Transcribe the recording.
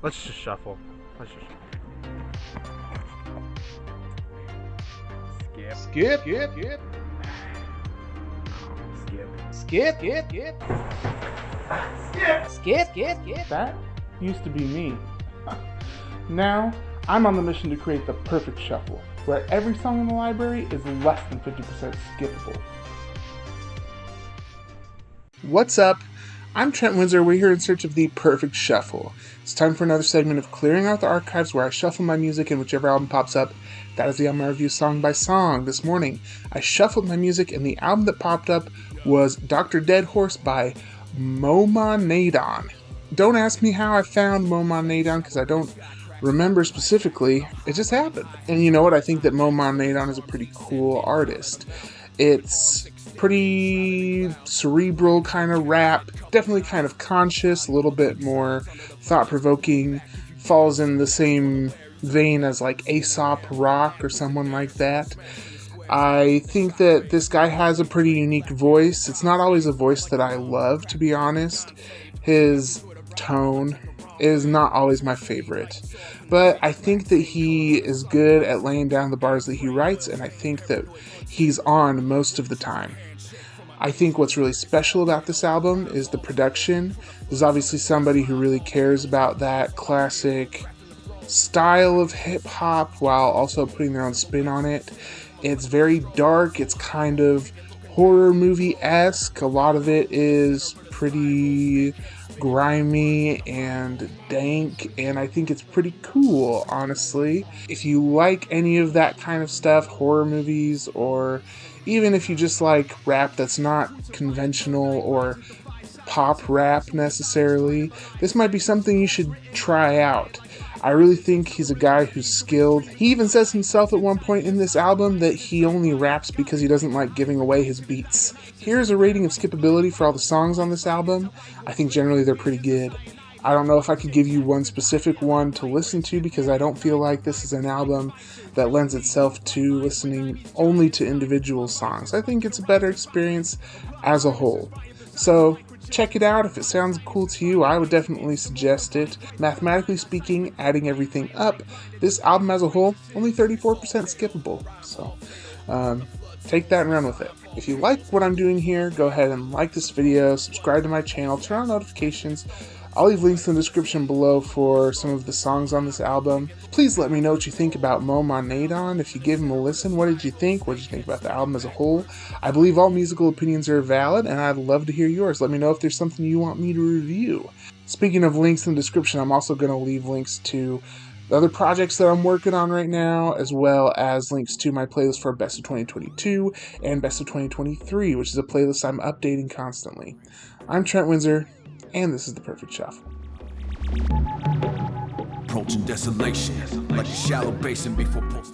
Let's just shuffle. Let's just. Skip. That used to be me. Now, I'm on the mission to create the perfect shuffle, where every song in the library is less than 50% skippable. What's up? I'm Trent Windsor. We're here in search of the perfect shuffle. It's time for another segment of Clearing Out the Archives, where I shuffle my music and whichever album pops up, that is the album I review song by song. This morning, I shuffled my music and the album that popped up was Dr. Deadhorse by Moemaw Naedon. Don't ask me how I found Moemaw Naedon, because I don't remember specifically. It just happened. And you know what? I think that Moemaw Naedon is a pretty cool artist. It's pretty cerebral kind of rap, definitely kind of conscious, a little bit more thought-provoking, falls in the same vein as like Aesop Rock or someone like that. I think that this guy has a pretty unique voice. It's not always a voice that I love, to be honest. His tone is not always my favorite, but I think that he is good at laying down the bars that he writes, and I think that he's on most of the time. I think what's really special about this album is the production. There's obviously somebody who really cares about that classic style of hip-hop while also putting their own spin on it. It's very dark, it's kind of horror movie-esque. A lot of it is pretty grimy and dank, and I think it's pretty cool, honestly. If you like any of that kind of stuff, horror movies, or even if you just like rap that's not conventional or pop rap necessarily, this might be something you should try out. I really think he's a guy who's skilled. He even says himself at one point in this album that he only raps because he doesn't like giving away his beats. Here's a rating of skippability for all the songs on this album. I think generally they're pretty good. I don't know if I could give you one specific one to listen to, because I don't feel like this is an album that lends itself to listening only to individual songs. I think it's a better experience as a whole. So check it out. If it sounds cool to you, I would definitely suggest it. Mathematically speaking, adding everything up, this album as a whole, only 34% skippable. So take that and run with it. If you like what I'm doing here, go ahead and like this video, subscribe to my channel, turn on notifications. I'll leave links in the description below for some of the songs on this album. Please let me know what you think about Moemaw Naedon. If you give him a listen, what did you think? What did you think about the album as a whole? I believe all musical opinions are valid, and I'd love to hear yours. Let me know if there's something you want me to review. Speaking of links in the description, I'm also going to leave links to the other projects that I'm working on right now, as well as links to my playlist for Best of 2022 and Best of 2023, which is a playlist I'm updating constantly. I'm Trent Windsor, and this is The Perfect Shuffle. Approaching desolation, like a shallow basin before post.